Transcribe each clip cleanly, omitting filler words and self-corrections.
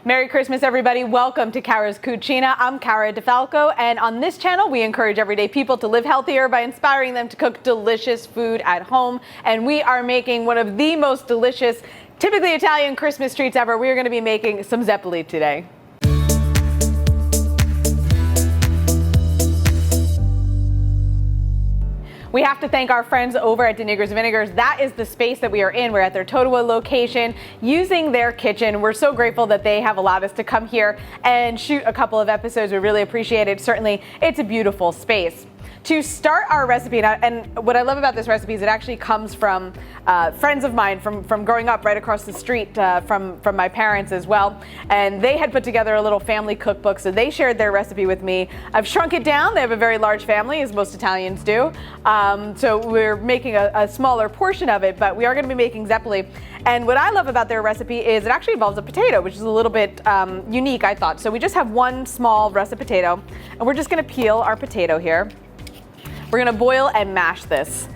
Merry Christmas, everybody. Welcome to Cara's Cucina. I'm Cara Di Falco, and on this channel, we encourage everyday people to live healthier by inspiring them to cook delicious food at home. And we are making one of the most delicious, typically Italian Christmas treats ever. We are going to be making some Zeppole today. We have to thank our friends over at Denigers Vinegars. That is the space that we are in. We're at their Totowa location using their kitchen. We're so grateful that they have allowed us to come here and shoot a couple of episodes. We really appreciate it. Certainly, it's a beautiful space. To start our recipe, and what I love about this recipe is it actually comes from friends of mine from growing up right across the street from my parents as well. And they had put together a little family cookbook, so they shared their recipe with me. I've shrunk it down. They have a very large family, as most Italians do. So we're making a smaller portion of it, but we are going to be making Zeppole. And what I love about their recipe is it actually involves a potato, which is a little bit unique, I thought. So we just have one small russet potato, and we're just going to peel our potato here. We're gonna boil and mash this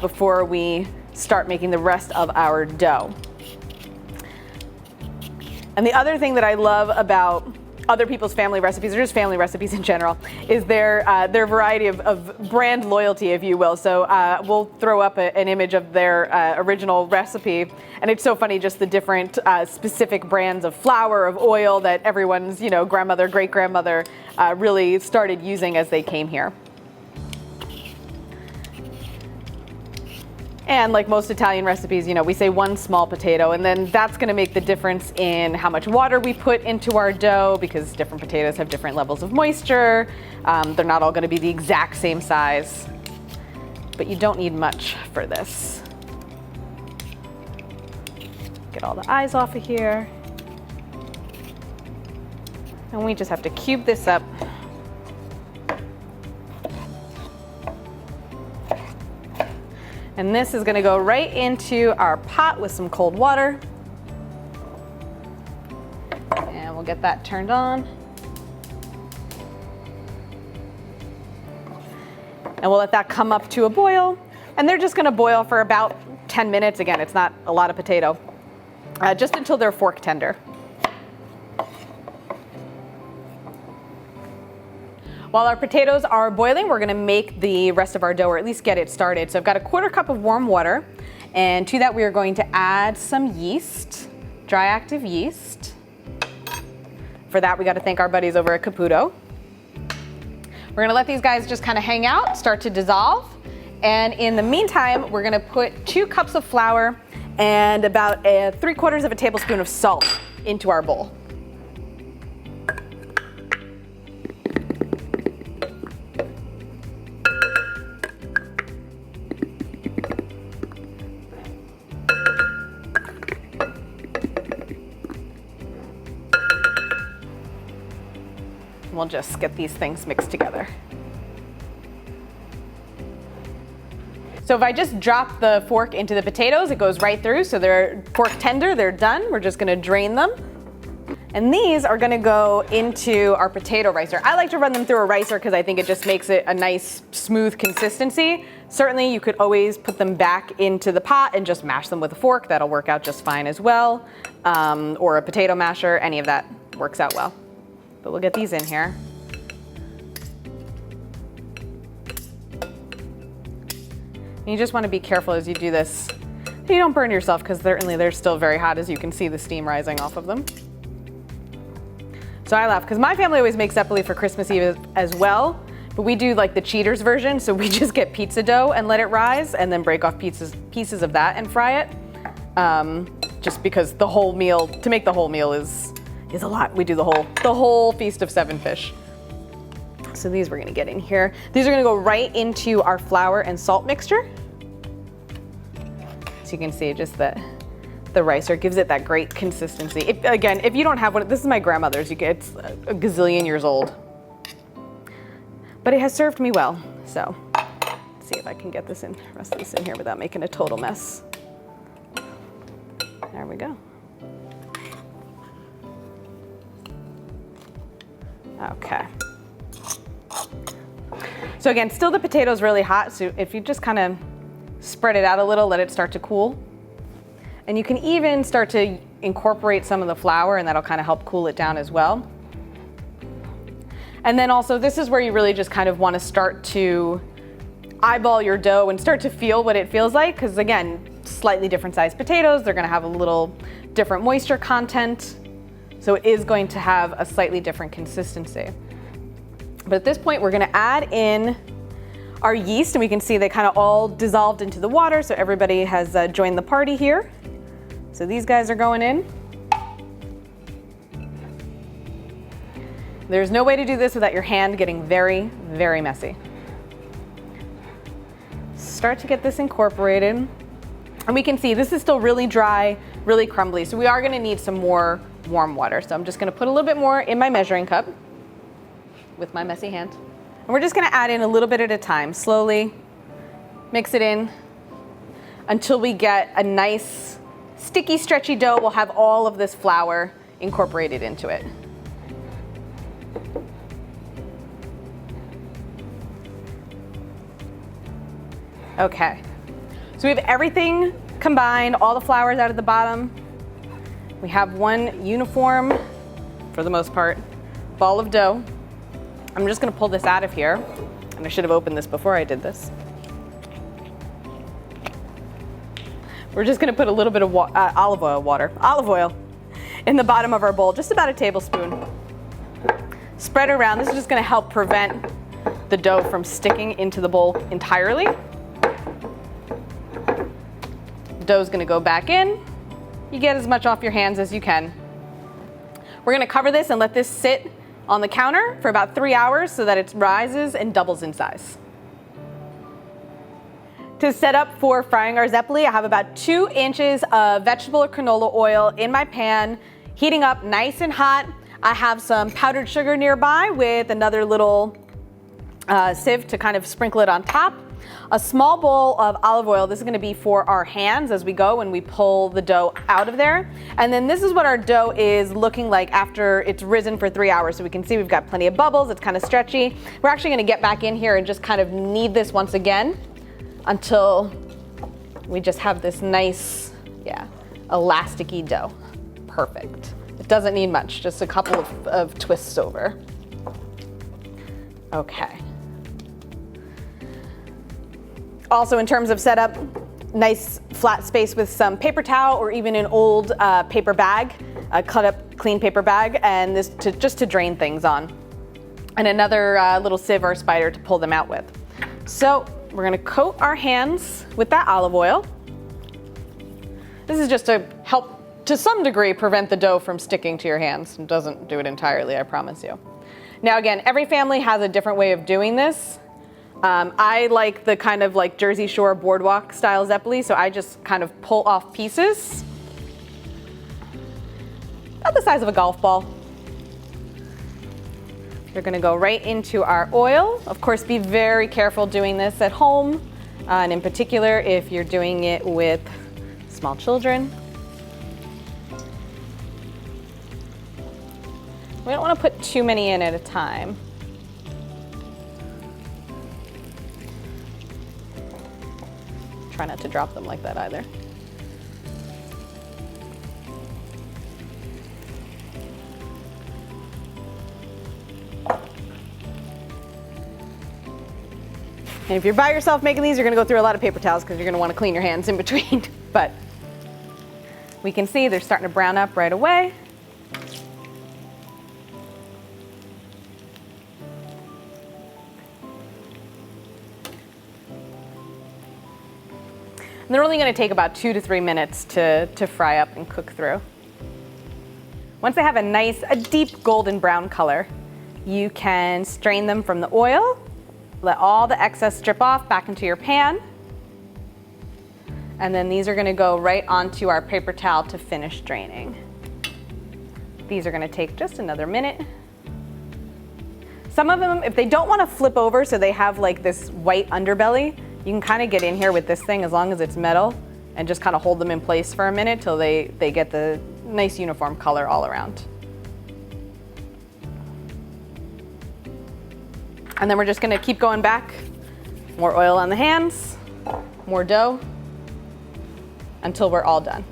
before we start making the rest of our dough. And the other thing that I love about other people's family recipes, or just family recipes in general, is their variety of brand loyalty, if you will. So we'll throw up an image of their original recipe, and it's so funny just the different specific brands of flour, of oil that everyone's grandmother, great-grandmother really started using as they came here. And like most Italian recipes, we say one small potato, and then that's going to make the difference in how much water we put into our dough, because different potatoes have different levels of moisture. They're not all going to be the exact same size, but you don't need much for this. Get all the eyes off of here. And we just have to cube this up. And this is going to go right into our pot with some cold water. And we'll get that turned on. And we'll let that come up to a boil. And they're just going to boil for about 10 minutes. Again, it's not a lot of potato. Just until they're fork tender. While our potatoes are boiling, we're going to make the rest of our dough, or at least get it started. So I've got a 1/4 cup of warm water, and to that we are going to add some yeast, dry active yeast. For that, we got to thank our buddies over at Caputo. We're going to let these guys just kind of hang out, start to dissolve, and in the meantime, we're going to put 2 cups of flour and about 3/4 of a tablespoon of salt into our bowl. We'll just get these things mixed together. So if I just drop the fork into the potatoes, it goes right through. So they're fork tender, they're done. We're just gonna drain them. And these are gonna go into our potato ricer. I like to run them through a ricer because I think it just makes it a nice, smooth consistency. Certainly you could always put them back into the pot and just mash them with a fork. That'll work out just fine as well. Or a potato masher, any of that works out well. But we'll get these in here. And you just want to be careful as you do this. You don't burn yourself, because certainly they're still very hot, as you can see the steam rising off of them. So I laugh because my family always makes Zeppole for Christmas Eve as well, but we do like the cheaters version, so we just get pizza dough and let it rise, and then break off pieces of that and fry it. Just because the whole meal, to make the whole meal is a lot. We do the whole feast of 7 fish. So these we're gonna get in here. These are gonna go right into our flour and salt mixture. So you can see just the ricer gives it that great consistency. If you don't have one, this is my grandmother's. It's a gazillion years old. But it has served me well. So let's see if I can get the rest of this in here without making a total mess. There we go. Okay. So again, still the potato's really hot, so if you just kind of spread it out a little, let it start to cool. And you can even start to incorporate some of the flour, and that'll kind of help cool it down as well. And then also, this is where you really just kind of want to start to eyeball your dough and start to feel what it feels like, because again, slightly different sized potatoes, they're going to have a little different moisture content, so it is going to have a slightly different consistency. But at this point, we're going to add in our yeast, and we can see they kind of all dissolved into the water, so everybody has joined the party here. So these guys are going in. There's no way to do this without your hand getting very, very messy. Start to get this incorporated. And we can see this is still really dry, really crumbly. So we are gonna need some more warm water. So I'm just gonna put a little bit more in my measuring cup with my messy hand. And we're just gonna add in a little bit at a time, slowly mix it in until we get a nice sticky, stretchy dough. We'll have all of this flour incorporated into it. Okay, so we have everything combined, all the flour's out at the bottom. We have one uniform, for the most part, ball of dough. I'm just gonna pull this out of here, and I should have opened this before I did this. We're just gonna put a little bit of olive oil in the bottom of our bowl, just about a tablespoon. Spread it around. This is just gonna help prevent the dough from sticking into the bowl entirely. Dough's gonna go back in. You get as much off your hands as you can. We're gonna cover this and let this sit on the counter for about 3 hours so that it rises and doubles in size. To set up for frying our zeppole, I have about 2 inches of vegetable or canola oil in my pan, heating up nice and hot. I have some powdered sugar nearby with another little sieve to kind of sprinkle it on top. A small bowl of olive oil. This is gonna be for our hands as we go when we pull the dough out of there. And then this is what our dough is looking like after it's risen for 3 hours. So we can see we've got plenty of bubbles, it's kind of stretchy. We're actually gonna get back in here and just kind of knead this once again until we just have this nice, elasticy dough. Perfect. It doesn't need much, just a couple of twists over. Okay. Also, in terms of setup, nice flat space with some paper towel or even an old paper bag, a cut up clean paper bag, and this just to drain things on. And another little sieve or spider to pull them out with. So we're gonna coat our hands with that olive oil. This is just to help, to some degree, prevent the dough from sticking to your hands. It doesn't do it entirely, I promise you. Now again, every family has a different way of doing this. I like the kind of like Jersey Shore boardwalk style zeppole, so I just kind of pull off pieces about the size of a golf ball. They're gonna go right into our oil. Of course, be very careful doing this at home, and in particular if you're doing it with small children. We don't want to put too many in at a time. Try not to drop them like that either. And if you're by yourself making these, you're gonna go through a lot of paper towels because you're gonna want to clean your hands in between. But we can see they're starting to brown up right away. And they're only going to take about 2 to 3 minutes to fry up and cook through. Once they have a deep golden brown color, you can strain them from the oil, let all the excess drip off back into your pan, and then these are going to go right onto our paper towel to finish draining. These are going to take just another minute. Some of them, if they don't want to flip over so they have like this white underbelly, you can kind of get in here with this thing as long as it's metal and just kind of hold them in place for a minute till they get the nice uniform color all around. And then we're just gonna keep going back. More oil on the hands, more dough, until we're all done.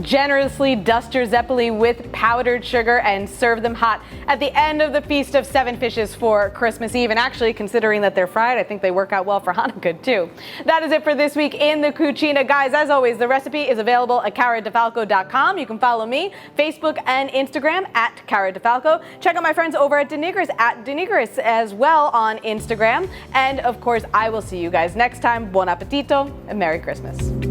Generously dust your Zeppole with powdered sugar and serve them hot at the end of the Feast of Seven Fishes for Christmas Eve. And actually, considering that they're fried, I think they work out well for Hanukkah too. That is it for this week in the Cucina. Guys, as always, the recipe is available at caradifalco.com. You can follow me, Facebook and Instagram at Cara Di Falco. Check out my friends over at Denigris at Denigris as well on Instagram. And of course, I will see you guys next time. Buon appetito and Merry Christmas.